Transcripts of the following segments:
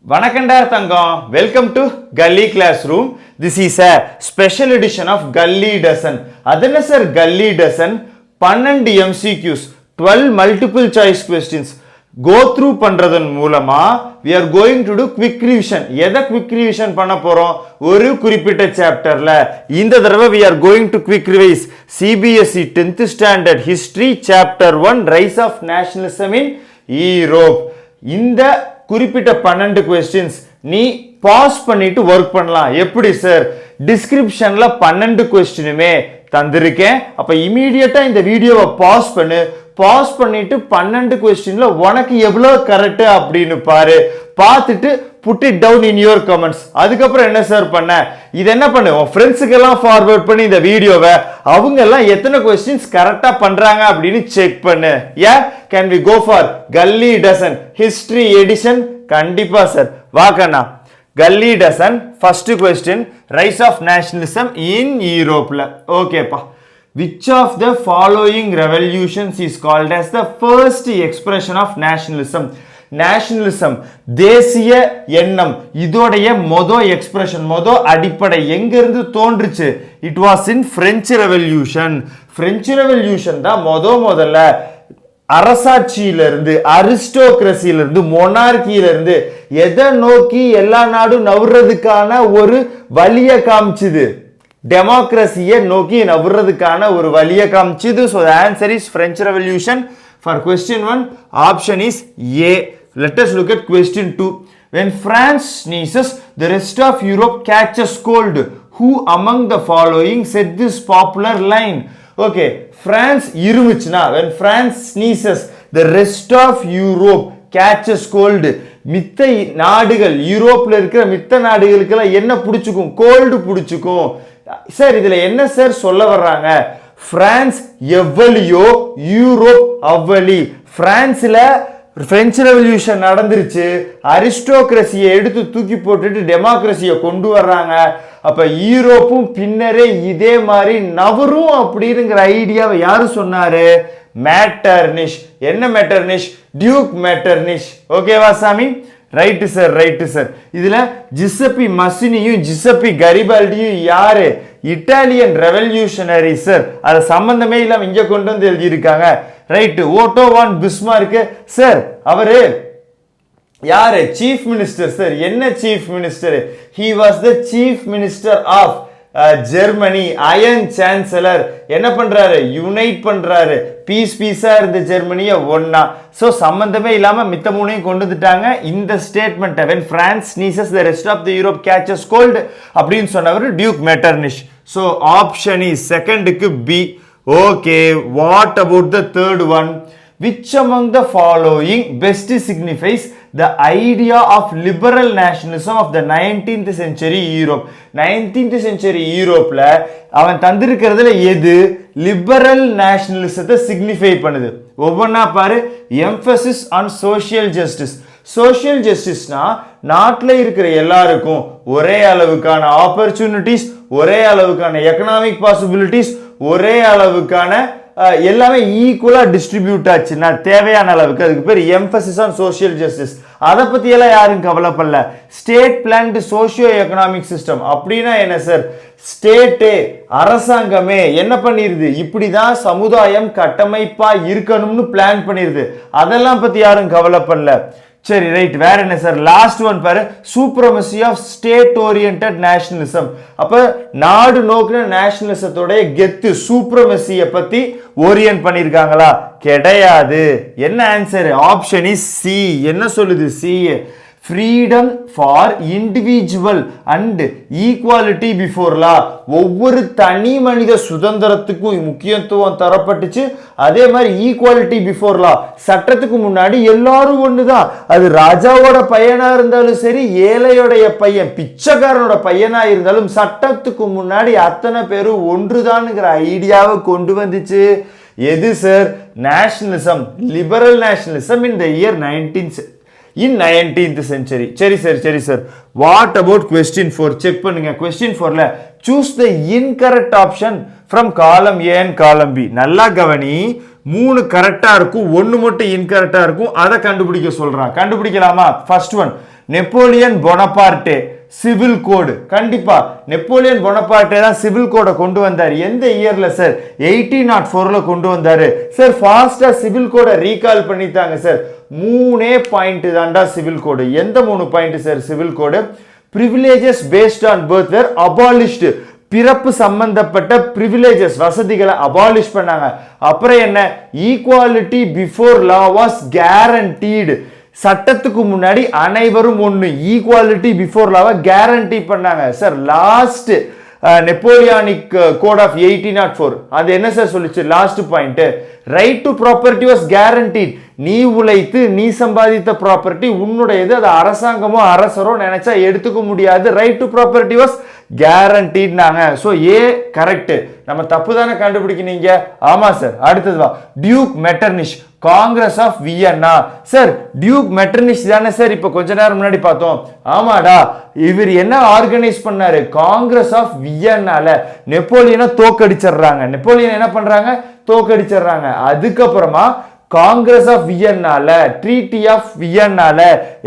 Vanakkandar Thangam, welcome to GullyClassroom. This is a special edition of GullyDozen. Adana sir GullyDozen, 12 MCQs, 12 multiple choice questions. Go through பண்றதன் மூலமா we are going to do quick revision. எதை quick revision பண்ண போறோம்? ஒரு குறிப்பிட்ட சாப்டர்ல. இந்த தடவை we are going to quick revise CBSE 10th standard history chapter 1 rise of nationalism in Europe. இந்த குறிப்பிட்ட 12 questions நீ பாஸ் பண்ணிட்டு வர்க் பண்ணலாம். எப்படி சார்? டிஸ்கிரிப்ஷன்ல 12 क्वेश्चनமே தந்திருக்கேன். அப்ப இமிடியேட்டா இந்த வீடியோவை பாஸ் பண்ணு. பாஸ் பண்ணிட்டு 12 क्वेश्चनல உனக்கு எவ்வளவு கரெக்ட் அப்படினு பாரு. பார்த்துட்டு put it down in your comments. அதுக்கு அப்புறம் என்ன சார் பண்ண? இது என்ன பண்ணு? உன் ஃப்ரெண்ட்ஸ்க்கு எல்லாம் ஃபார்வர்ட் பண்ணி இந்த வீடியோவை அவங்க எல்லாம் எத்தனை क्वेश्चंस கரெக்ட்டா பண்றாங்க அப்படினு செக் பண்ணு. Yeah, can we go for GullyDozen history edition? கண்டிப்பா sir. வாக்கண்ணா. GullyDozen first question, rise of nationalism in Europe. Okay pa. Which of the following revolutions is called as the first expression of nationalism? Nationalism, தேசிய எண்ணம், இதோடைய expression அடிப்படை எங்க இருந்து தோன்றுச்சு? It was in French Revolution. French Revolution தான் முதல்ல அரசாட்சியிலிருந்து, அரிஸ்டோக்ரசியிலிருந்து, மொனார்கியிலிருந்து எதை நோக்கி எல்லா நாடும் நவுறதுக்கான ஒரு வழியை காமிச்சுது. டெமோக்ரஸியை நோக்கி நவுறதுக்கான ஒரு வழியை காமிச்சுது. So the answer is French Revolution. For question 1, option is A. Let us look at question 2. When France sneezes, the rest of Europe catches cold. Who among the following said this popular line? Okay, France இருமுச்சுனா, when France sneezes, the rest of Europe catches cold. மித்த நாடுகள், யூரோப்ல இருக்கிற மித்த நாடுகளுக்கெல்லாம் என்ன பிடிச்சுக்கும்? Gold பிடிச்சுக்கும். Sir இதுல என்ன sir சொல்ல வர்றாங்க? France எவ்வளியோ யூரோப் அவ்வளி. பிரான்ஸ்ல பிரெஞ்சு ரெவல்யூஷன் நடந்துருச்சு. அரிஸ்டோக்ரசியை எடுத்து தூக்கி போட்டுட்டு டெமோக்ரஸியை கொண்டு வர்றாங்க. அப்ப யூரோப்பும் பின்னரே இதே மாதிரி நவரும் அப்படிங்கிற ஐடியாவை யாரு சொன்னாரு? மெட்டர்னிஷ். என்ன மெட்டர்னிஷ்? Duke Metternich. ஓகேவா சாமி? Right sir, right sir. இதுல ஜிசப்பி மசினியும் ஜிசப்பி கரிபால்டியும் யாரு? Italian revolutionary sir. அது சம்பந்தமே இல்லாம இங்க கொண்டு வந்து எழுதி இருக்காங்க. Right. Otto von Bismarck sir, அவரு யாரு? Chief minister sir. என்ன chief minister? he was the chief minister of Germany, iron chancellor. என்ன பண்றாரு? யுனைட் பண்றாரு. பீஸா இருந்த ஜெர்மனியை ஒன்னா. சோ சம்பந்தமே இல்லாம மித்த மூணையும் கொண்டு வந்துட்டாங்க. இந்த statement, when France sneezes, the rest of the Europe catches cold அப்படின்னு சொன்னவர் Duke Metternich. So option is செகண்டுக்கு B. Okay, what about the third one? Which among the following best signifies the idea of liberal nationalism of the 19th century Europe? 19th century Europeல அவன் தந்திருக்கிறதுல எது liberal நேஷனலிசத்தை signify பண்ணுது? ஒவ்வொன்னா பாரு. emphasis on social justice. Social ஜஸ்டிஸ்னா நாட்டில் இருக்கிற எல்லாருக்கும் ஒரே அளவுக்கான ஆப்பர்ச்சுனிட்டிஸ், ஒரே அளவுக்கான எக்கனாமிக் பாசிபிலிட்டிஸ், ஒரே அளவுக்கான எல்லாமே ஈக்குவலா டிஸ்ட்ரிபியூட் ஆச்சுன்னா தேவையான அளவுக்கு, அதுக்கு பேர் எம்பசிஸ் ஆன் சோஷியல் ஜஸ்டிஸ். அதை பத்தி எல்லாம் யாரும் கவலைப்படல. State planned socio economic system அப்படின்னா என்ன சார்? ஸ்டேட்டே, அரசாங்கமே என்ன பண்ணிருது? இப்படிதான் சமுதாயம் கட்டமைப்பா இருக்கணும்னு பிளான் பண்ணிருது. அதெல்லாம் பத்தி யாரும் கவலைப்படல. சரி, ரைட். வேற என்ன சார்? லாஸ்ட் ஒன் பாரு. சூப்ரமசி ஆஃப் ஸ்டேட் ஓரியன்டட் நேஷனலிசம். அப்ப நாடு நோக்கின நேஷனலிசத்தோட கெத்து, சூப்ரமசியை பத்தி ஓரியன்ட் பண்ணிருக்காங்களா? கிடையாது. என்ன ஆன்சர்? Option is C. என்ன சொல்லுது C? Freedom for individual and equality before law. ஒவ்வொரு தனி மனித சுதந்திரத்துக்கும் முக்கியத்துவம் தரப்பட்டுச்சு. அதே மாதிரி ஈக்குவாலிட்டி பிஃபோர் லா, சட்டத்துக்கு முன்னாடி எல்லாரும் ஒண்ணுதான். அது ராஜாவோட பையனா இருந்தாலும் சரி, ஏழையோடைய பையன், பிச்சைக்காரனோட பையனா இருந்தாலும் சட்டத்துக்கு முன்னாடி அத்தனை பேரும் ஒன்றுதான்ங்கிற ஐடியாவை கொண்டு வந்துச்சு. எது sir? Nationalism, liberal nationalism in the year 19th century. சரி சார், சரி sir. What about question 4? Check பண்ணுங்க. question 4ல choose the incorrect option from column A and column B. நல்லா கவனி. 3 கரெக்டா இருக்கும், 1 மட்டும் இன்கரெக்டா இருக்கும். அதை கண்டுபிடிக்க சொல்றான். கண்டுபிடிக்கலாமா? First one, Napoleon Bonaparte civil code. கண்டிப்பா நெப்போலியன் பொனபார்ட்டே தான் சிவில் கோடை கொண்டு வந்தார். எந்த இயர்ல சார்? 1804ல கொண்டு வந்தாரு சார். ஃபாஸ்டா சிவில் கோடை ரீகால் பண்ணிட்டாங்க சார். 3 பாயிண்ட் தான்டா சிவில் கோடு. எந்த 3 point sir civil code? privileges based on birth were abolished. பிறப்பு சம்பந்தப்பட்ட privileges வசதிகளை abolish பண்ணாங்க. அப்புறம் என்ன? equality before law was guaranteed. சட்டத்துக்கு முன்னாடி அனைவரும் ஒண்ணு. ஈக்குவாலிட்டி பிஃபோர் லாவை கேரண்டி பண்ணாங்க சார். லாஸ்ட் நெப்போலியானிக் கோட் ஆஃப் 1804 அது என்ன சார் சொல்லுச்சு? Last point, right to property was guaranteed. நீ உழைத்து நீ சம்பாதித்த ப்ராப்பர்ட்டி உன்னுடையது. அது அரசாங்கமோ அரசரோ நினைச்சா எடுத்துக்க முடியாது. ரைட் டு ப்ராப்பர்ட்டி வாஸ் கேரண்டீட்னாங்க. So A correct. நம்ம தப்பு தானே கண்டுபிடிக்கிறீங்க? ஆமா சார். அடுத்தது வா, duke Metternich congress of Vienna. Sir duke Metternich தானே சார் இப்ப கொஞ்ச நேரம் முன்னாடி பார்த்தோம்? ஆமாடா. இவர் என்ன ஆர்கனைஸ் பண்ணாரு? காங்கிரஸ் ஆஃப் வியன்னால நெப்போலியனை தோக்கடிச்சிடுறாங்க. நெப்போலியன் என்ன பண்றாங்க? தோக்கடிச்சிடுறாங்க. அதுக்கப்புறமா காங்கிரஸ் ஆஃப் வியன்னால, ட்ரீட்டி ஆஃப் வியன்னால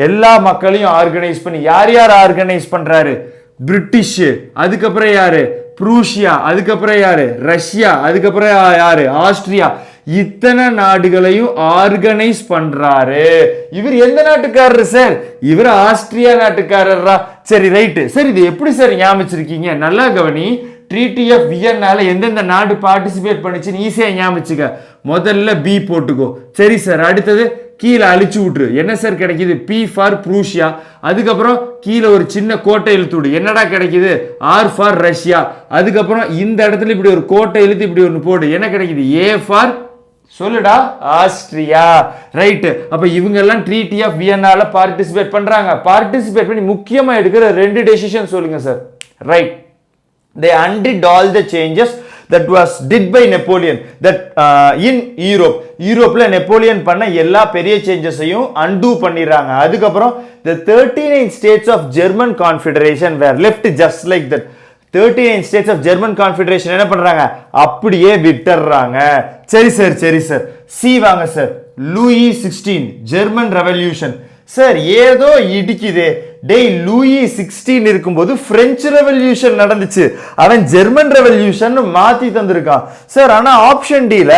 எல்லா மக்களையும் ஆர்கனைஸ் பண்ணி, யார் யார் ஆர்கனைஸ் பண்றாரு? பிரிட்டிஷ், அதுக்கப்புறம் யாரு? புரூசியா, அதுக்கப்புறம் யாரு? ரஷ்யா, அதுக்கப்புறம் யாரு? ஆஸ்திரியா. இத்தனை நாடுகளையும் ஆர்கனைஸ் பண்றாரு. இவர் எந்த நாட்டுக்காரரு சார்? இவர் ஆஸ்திரியா நாட்டுக்காரரா? சரி ரைட்டு. சார் இது எப்படி சார் ஞாபகிச்சிருக்கீங்க? நல்லா கவனி. ட்ரீட்டி ஆஃப் வியன்னால எந்தெந்த நாடு பார்ட்டிசிபேட் பண்ணிச்சுன்னு ஈஸியா ஞாபகிச்சுக்க. முதல்ல பி போட்டுக்கோ. சரி சார். அடுத்தது கீழே அழிச்சு விட்டுரு. என்ன சார் கிடைக்குது? B for Prussia. அதுக்கப்புறம் கீழே ஒரு சின்ன கோட்டை இழுத்து விடு. என்னடா கிடைக்குது? R for Russia. அதுக்கப்புறம் இந்த இடத்துல இப்படி ஒரு கோட்டை இழுத்து இப்படி ஒன்று போடு. என்ன கிடைக்குது? ஏ ஃபார் சொல்லுடா ஆஸ்திரியா. ரைட். அப்ப இவங்க எல்லாம் ட்ரீட்டி ஆஃப் வியன்னால பார்ட்டிசிபேட் பண்றாங்க. பார்ட்டிசிபேட் பண்ணி முக்கியமா எடுக்கிற 2 டெசிஷன் சொல்லுங்க sir. Right. They undid all the changes that was did by Napoleon that in Europe. யூரோப்ல நெப்போலியன் பண்ண எல்லா பெரிய சேஞ்சஸையும் undo பண்ணிடுறாங்க. அதுக்கப்புறம் the 39 states of German Confederation were left just like that. 39 states of German Confederation என்ன பண்றாங்க? அப்படியே விட்டுறாங்க. சரி சார். சரி சார். சி வாங்க சார். Louis 16 German revolution. சார் ஏதோ இடிக்குதே. டேய் லூயி 16 இருக்கும்போது பிரெஞ்சு ரெவல்யூஷன் நடந்துச்சு. அவன் ஜெர்மன் ரெவல்யூஷன் மாத்தி தந்திருக்கான் சார். ஆனா ஆப்ஷன் டில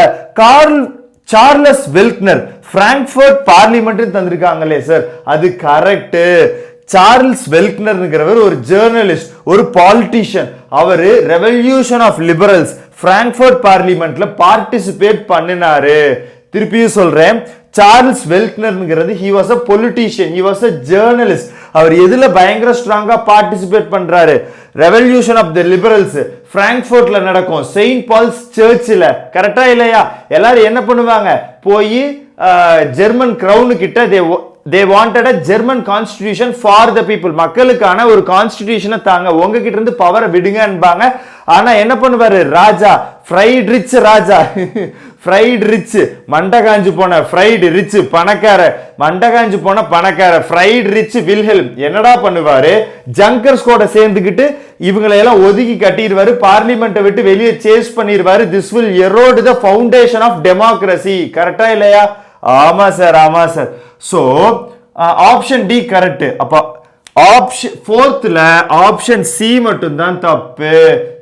சார்லஸ் வெல்க்னர் பிராங்க்ஃபர்ட் பார்லிமெண்ட் தந்திருக்காங்களே சார். அது கரெக்ட். சார்ல்ஸ் வெல்க்னர்ங்கிறவர் ஒரு ஜேர்னலிஸ்ட், ஒரு பாலிட்டிஷியன். அவரு ரெவல்யூஷன் ஆஃப் லிபரல்ஸ் பிராங்க்ஃபர்ட் பார்லிமெண்ட்ல பார்ட்டிசிபேட் பண்ணினாரு. திருப்பியும் சொல்றேன். சார்ல்ஸ் வெல்க்னர்ங்கிறது he was a politician, he was a journalist. அவர் எதுல பயங்கர ஸ்ட்ராங்கா பார்ட்டிசிபேட் பண்றாரு? ரெவல்யூஷன் ஆஃப் தி லிபரல்ஸ் பிராங்க்ஃபர்ட்ல நடக்கும், செயின்ட் பால்ஸ் சர்ச்சில். கரெக்டா இல்லையா? எல்லாரும் என்ன பண்ணுவாங்க? போய் ஜெர்மன் கிரவுன் கிட்ட they wanted a German constitution for the people. மக்களுக்கான ஒரு கான்ஸ்டிடியூஷனை தாங்க, உங்ககிட்ட இருந்து பவரை விடுங்கன்பாங்க. ஆனா என்ன பண்ணுவாரு ராஜா? ஃப்ரைட் ரிச் ராஜா. ஃப்ரைட் ரிச் மண்டகாஞ்சு போன, ஃப்ரைட் ரிச் பணக்கார, மண்டகாஞ்சு போன பணக்கார, ஃப்ரைட் ரிச் வில்ஹெல்ம் என்னடா பண்ணுவாரு? ஜங்கர்ஸ் கூட சேர்ந்துக்கிட்டு இவங்களை எல்லாம் ஒதுக்கி கட்டிடுவாரு, பார்லிமெண்ட்டை விட்டு வெளியே சேஸ் பண்ணிடுவாரு. This will erode the foundation of democracy. கரெக்டா இல்லையா? ஆமா சார். ஆமா sir. So option D correct. அப்ப ஆப்ஷன் 4th ஆப்ஷன் சி மட்டும் தான் தப்பு.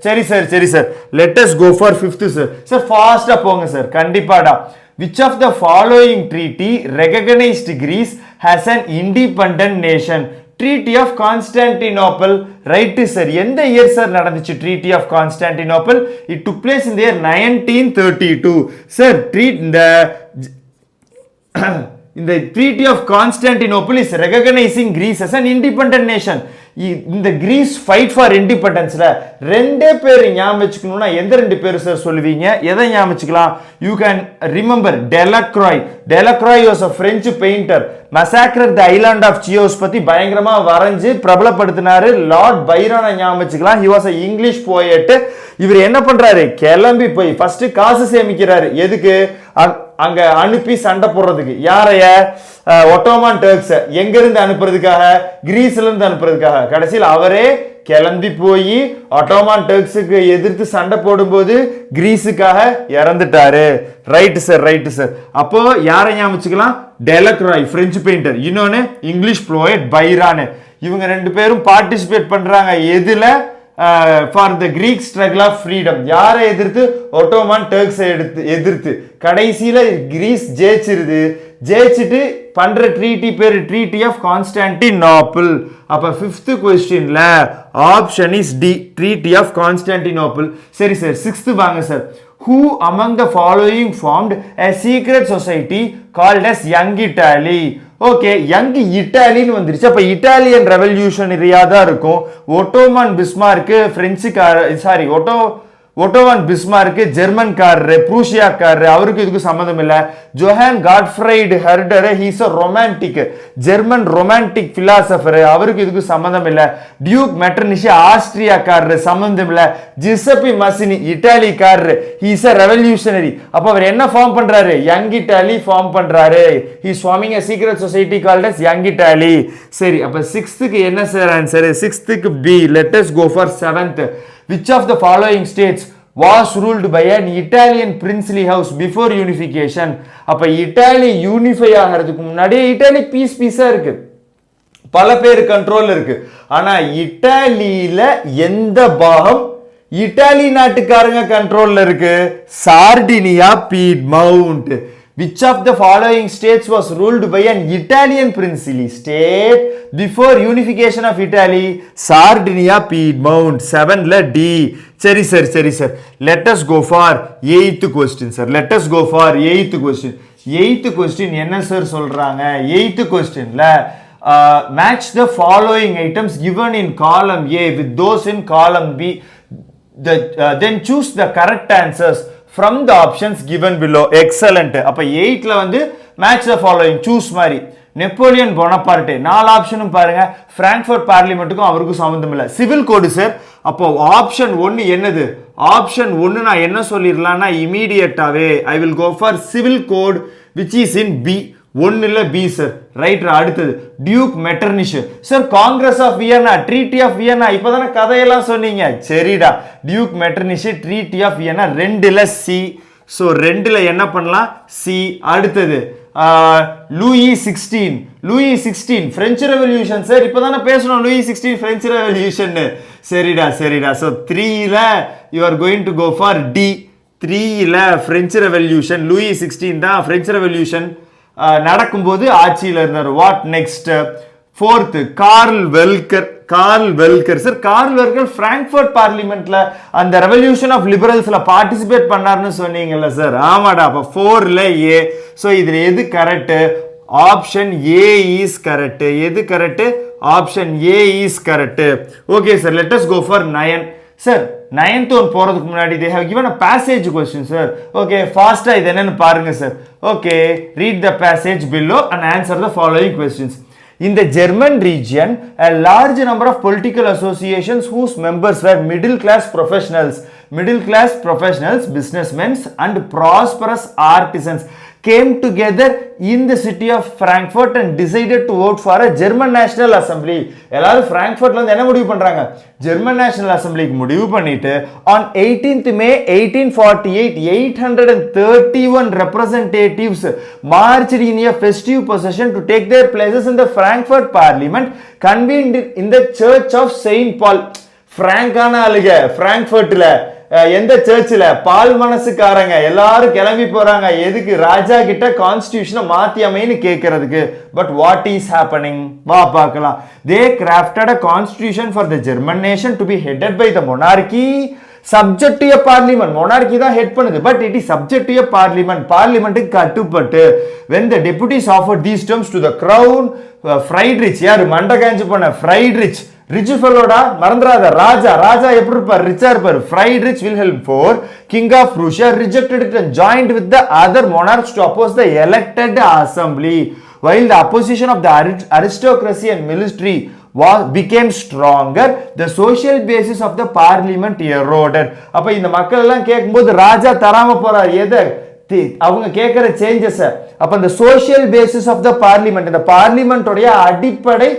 சரி சார். சரி sir. Let us go for 5th sir. Sir ஃபாஸ்டா போங்க சார். கண்டிப்பாடா. which of the following treaty recognized Greece as an independent nation? Treaty of Constantinople. Right sir. எந்த இயர் சார் நடந்துச்சு treaty of Constantinople? It took place in the year 1932 sir. இந்த treaty of Constantinople is recognising Greece as an independent nation. இந்த Greece fight for இண்டிபெண்டன்ஸ்ல 2 பேர் ஞாபகம் வச்சுக்கணும்னா எந்த 2 பேர் sir சொல்லுவீங்க? எதை ஞாபகம் வச்சுக்கலாம்? You can remember Delacroix. Delacroix was a French painter. Massacre the island of Chios பத்தி பயங்கரமா வரைஞ்சு பிரபலப்படுத்தினாரு. லார்ட் பைரானை ஞாபகம் வச்சுக்கலாம். he was a English poet. இவர் என்ன பண்றாரு? கிளம்பி போய் ஃபர்ஸ்ட் காசு சேமிக்கிறாரு. எதுக்கு? அங்க அனுப்பி சண்டை போடுறதுக்கு யாரைய ஒட்டோமான் டர்க்ஸ் எங்க இருந்து அனுப்புறதுக்காக கிரீஸ்ல இருந்து அனுப்புறதுக்காக கடைசியில் அவரே கிளம்பி போய் ஒட்டோமான் டர்க்ஸுக்கு எதிர்த்து சண்டை போடும்போது கிரீஸுக்காக இறந்துட்டாரு. ரைட்டு சார். அப்போ யாரை ஞாபகம் டெலக்ராய் பிரெஞ்சு பெயிண்டர், இன்னொன்னு இங்கிலீஷ் போயட் பைரான். இவங்க ரெண்டு பேரும் பார்ட்டிசிபேட் பண்றாங்க எதுல for the Greek struggle of freedom. யாரை எதிர்த்து ஒட்டோமான் டர்க்ஸை எதிர்த்து. கடைசியில கிரீஸ் ஜெயிச்சுட்டு பண்ற ட்ரீட்டி பேரு ட்ரீட்டி ஆஃப் கான்ஸ்டான்டினோப்பிள். அப்ப 5th क्वेश्चनல option is D, treaty of Constantinople. சரி சார் 6th வாங்க sir. Who among the following formed a secret society called as Young Italy? Okay, young இட்டாலின்னு வந்துருச்சு. அப்ப இட்டாலியன் ரெவல்யூஷனரியா தான் இருக்கும். ஒட்டோமான் பிஸ்மார்க் ஒட்டோவான் பிஸ்மார்க் ஜெர்மன்காரரு, ப்ரூசியாக்காரரு, அவருக்கு இதுக்கு சம்மந்தம் இல்ல. Johann Gottfried Herder, he's a romantic German romantic philosopher, அவருக்கு இதுக்கு சம்மந்தம் இல்ல. டியூக் மெட்டர்னிஷ் ஆஸ்திரியாக்காரரு, சம்மந்தம் இல்ல. ஜிசப்பி மசினி இட்டாலிக்காரரு, ஹீஸ் a revolutionary. அப்ப அவர் என்ன ஃபார்ம் பண்றாரு? யங் இட்டாலி ஃபார்ம் பண்றாரு. he is forming a secret society called as Young Italy. சரி, அப்ப 6th என்ன sir answer? 6th B. Let us go for 7th. Which of the following states was ruled by an Italian princely house before unification? அப்ப Italy unify ஆகிறதுக்கு முன்னாடி Italy பீஸா இருக்கு, பல பேர் control இருக்கு. ஆனா இட்டாலியில எந்த பாகம் இட்டாலி நாட்டுக்காரங்க கண்ட்ரோல்ல இருக்கு? Sardinia, பீட்மவுண்ட். Which of the following states was ruled by an Italian princely state before unification of Italy? Sardinia, Piedmont. 7ல D. சரி sir. Let us go for 8th question sir. Let us go for 8th question. 8th question என்ன sir சொல்றாங்க? 8th questionல match the following items given in column A with those in column B. Then choose the correct answers from the options given below. Excellent. அப்ப 8ல வந்து match the following choose மாதிரி. Napoleon Bonaparte 4 ஆப்ஷனும் பாருங்க. Frankfurt பார்லிமெண்ட்டுக்கும் அவருக்கும் சம்பந்தம் இல்ல. Civil code sir. அப்போ option 1 என்னது? ஆப்ஷன் 1 நான் என்ன சொல்லிரலாம்னா இமிடியேட்டாவே I will go for civil code which is in B. 1 இல்ல B சார். ரைட். அடுத்தது duke Metternich sir. Congress of Vienna, treaty of Vienna, இப்பதானே கதையெல்லாம் சொன்னீங்க. சரிடா, duke Metternich, treaty of Vienna. 2ல C. சோ 2ல என்ன பண்ணலாம்? C. அடுத்தது லூயி 16 பிரெஞ்சு ரெவல்யூஷன் சார். இப்பதானே பேசணும் லூயி 16 பிரெஞ்சு ரெவல்யூஷன். சரிடா. சோ 3ல you are going to go for D. 3ல பிரெஞ்சு ரெவல்யூஷன், லூயி 16 தான் பிரெஞ்சு ரெவல்யூஷன் நடக்கும்போது ஆட்சியில் இருந்தார். What next? 4th Karl Welcker sir. Karl Welcker Frankfurt பார்லிமெண்ட்ல அந்த ரெவல்யூஷன் ஆஃப் லிபரல்ஸ்ல பார்ட்டிசிபேட் பண்ணாருன்னு சொன்னீங்கல்ல சார். ஆமாடா. அப்ப 4ல A. சோ இதுல எது correct? Option A is correct. எது correct? Option A is correct. Okay sir. Let us go for 9 sir. 9th one போறதுக்கு முன்னாடி they have given a passage question sir. okay, ஃபாஸ்டா இது என்னன்னு பாருங்க sir. okay, read the passage below and answer the following questions. In the German region, a large number of political associations whose members were middle class professionals, businessmen and prosperous artisans came together in the city of Frankfurt and decided to vote for a German National Assembly. எல்லாரும் frankfurtல இருந்து என்ன முடிவு பண்றாங்க? German National Assemblyக்கு முடிவு பண்ணிட்டு on 18th May 1848 831 representatives marched in a festive procession to take their places in the Frankfurt Parliament convened in the Church of Saint Paul. பிராங்கான ஆளுங்க பிராங்க்ஃபர்ட்ல எந்த சர்ச்சில்? பால் மனசுக்காரங்க எல்லாரும் கிளம்பி போறாங்க. எதுக்கு? ராஜா கிட்ட கான்ஸ்டிடியூஷனை மாத்தி அமைன்னு கேட்கறதுக்கு. But what is happening? வா பார்க்கலாம். தே crafted a constitution for the German nation to be headed by the monarchy subject to a parliament. monarchy தான் ஹெட் பண்ணுது. But it is subject to a parliament. பார்லிமெண்ட்டுக்கு கட்டுப்பட்டு. when the deputies offered these terms to the crown, ஃப்ரைட்ரிச் யாரு மண்ட காஞ்சி போன ஃப்ரைட்ரிச் rich ஃபெல்லோடா மறந்துடாத. ராஜா எப்படி இருப்பார்? ரிச்சா இருப்பார். Friedrich Wilhelm IV, king of Prussia, rejected it and joined with the other monarchs to oppose the elected assembly. while the opposition of the aristocracy and military became stronger, the social basis of the parliament eroded. அப்ப இந்த மக்கள் எல்லாம் கேட்கும்போது ராஜா தராம போறார். எதை? அவங்க கேட்கிற சேஞ்சஸ். அப்ப இந்த social basis of the parliament, இந்த பார்லிமெண்டோடைய அடிப்படை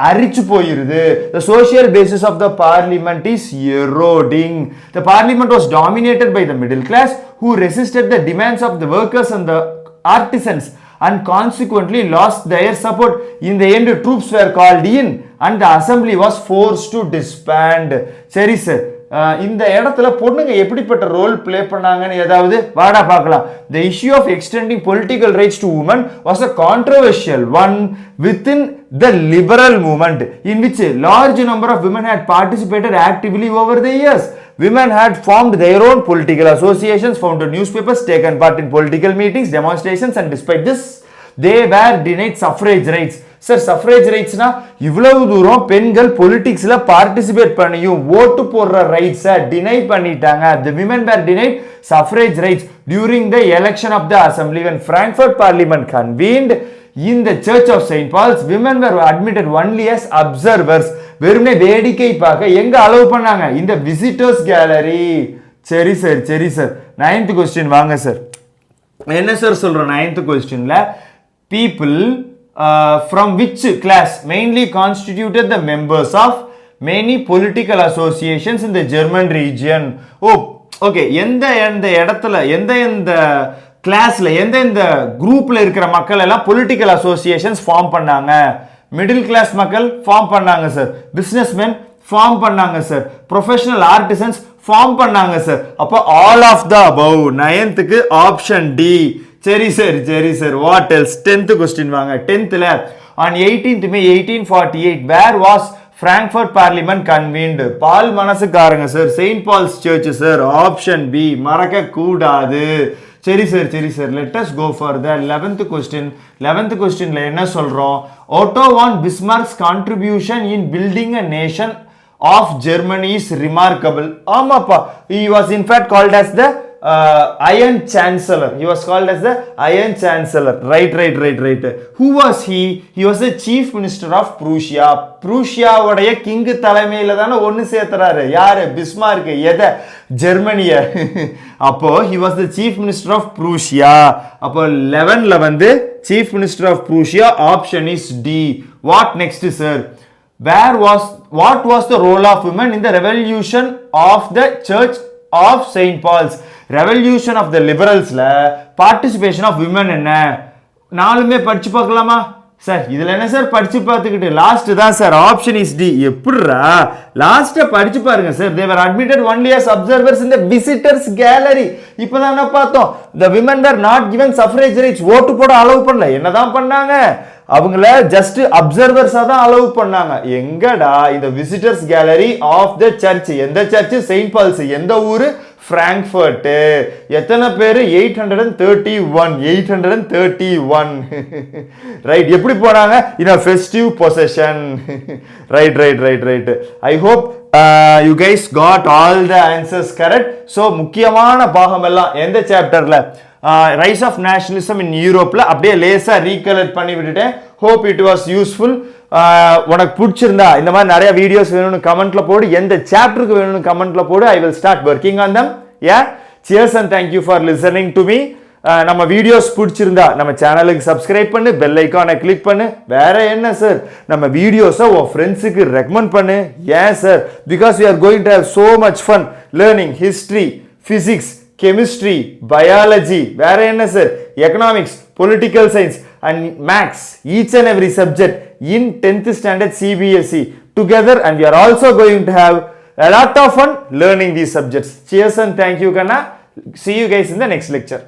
அரிச்சு போயிருது. The social basis of the parliament is eroding. The parliament was dominated by the middle class who resisted the demands of the workers and the artisans and consequently lost their support. In the end, troops were called in and the assembly was forced to disband. சரி sir, இந்த இடத்துல பொண்ணுங்க எப்படிப்பட்ட role play பண்ணாங்கன்னு ஏதாவது வாடா பார்க்கலாம். The issue of extending political rights to women was a controversial one within the liberal movement in which a large number of women had participated actively over the years. Women had formed their own political associations, founded newspapers, taken part in political meetings, demonstrations, and despite this, they were denied suffrage rights. Sir, suffrage ரைட்ஸ்னா இவ்வளவு தூரம் பெண்கள் பொலிட்டிக்ஸ்ல participate பண்ணியும் ஓட்டு போடுற ரைட்ஸை deny பண்ணிட்டாங்க. The women were denied suffrage rights during the election of the assembly when Frankfurt Parliament convened in the Church of St. Paul's. Women were admitted only as observers. வெறுமனே வேடிக்கை பார்க்க எங்க அலோவ் பண்ணாங்க? இந்த விசிட்டர்ஸ் கேலரி. சரி sir, சரி sir. 9th question வாங்க sir. என்ன சார் சொல்றோம் 9th கொஸ்டின்ல? people from which class mainly constituted the members of many political associations in the German region. Oh, okay. எந்த இடத்துல எந்த கிளாஸ்ல எந்த குரூப்ல இருக்கிற மக்கள் எல்லாம் பொலிட்டிக்கல் அசோசியேஷன்ஸ் ஃபார்ம் பண்ணாங்க? மிடில் கிளாஸ் மக்கள் ஃபார்ம் பண்ணாங்க சார். பிசினஸ்மேன் ஃபார்ம் பண்ணாங்க சார். ப்ரொஃபஷனல் ஆர்டிசன்ஸ் ஃபார்ம் பண்ணாங்க சார். அப்போ all of the above. 9th option D. சரி சார், சரி sir. What else? 10th question வாங்க. 10thல on 18th May 1848 where was Frankfurt Parliament convened? Paul மனசுக்காரங்க sir. Saint Paul's church sir. Option B. மறக்க கூடாது. சரி சார், சரி sir. let us go for the 11th question. 11th questionல என்ன சொல்றோம்? Otto von Bismarck's contribution in building a nation of Germany is remarkable. ஆமாப்பா, he was in fact called as the Iron Chancellor. He was called as the Iron Chancellor. Right. Who was he? He was the chief minister of Prussia. Prussia உடைய king தலைமையில தானே ஒன்னு சேர்த்துறாரு. யாரு? Bismarck. எதை? ஜெர்மனிய. அப்போ he was the chief minister of Prussia. அப்போ 11ல வந்து chief minister of Prussia. Option is D. What next, sir? What was the role of women in the revolution of the Church of St. Paul's? Revolution of the liberalsல participation of women என்ன? நாலுமே படிச்சு பார்க்கலாமா sir? இதுல என்ன sir படிச்சு பார்த்துக்கிட்டு? Last தான் sir. Option is D. எப்படிரா லாஸ்ட படிச்சு பாருங்க sir. they were admitted only as observers in the visitors gallery. இப்பதான் என்ன பார்த்தோம்? the women were not given suffrage rights. ஓட்டு போட அலோவ் பண்ணல. என்னதான் பண்ணாங்க? அவங்கள ஜஸ்ட் அப்சர்வர்ஸா தான் அலோவ் பண்ணாங்க. எங்கடா? இந்த visitors gallery of the church. எந்த சர்ச்? Saint Paul's. எந்த ஊரு? பிராங்க்ஃபர்ட். எத்தனை பேரு? 831. 831. ரைட். எப்படி போனாங்க? இன் a festive possession. Right. I hope you guys got all the answers correct. so முக்கியமான பாகம் எல்லாம் எந்த சாப்டர்ல? ரைஸ் ஆஃப் நேஷனலிசம் இன் யூரோப்ல அப்படியே லேசா ரீகலெக்ட் பண்ணி விட்டுட்டேன். Hope it was useful. உனக்கு பிடிச்சிருந்தா இந்த மாதிரி நிறைய வீடியோஸ் வேணும்னு கமெண்ட்ல போடு. எந்த சாப்டருக்கு வேணும்னு கமெண்ட்ல போடு. I will start working on them. cheers and thank you for listening to me. நம்ம வீடியோஸ் பிடிச்சிருந்தா நம்ம சேனலுக்கு சப்ஸ்கிரைப் பண்ணு, பெல் ஐகானை கிளிக் பண்ணு. வேற என்ன சார்? நம்ம வீடியோஸை உன் ஃப்ரெண்ட்ஸுக்கு ரெக்கமெண்ட் பண்ணு. ஏன் sir? Because we are going to have so much fun learning history, physics, chemistry, biology, வேற என்ன sir? economics, political science and maths, each and every subject in 10th standard CBSE together, and we are also going to have a lot of fun learning these subjects. Cheers and thank you, Kanna. See you guys in the next lecture.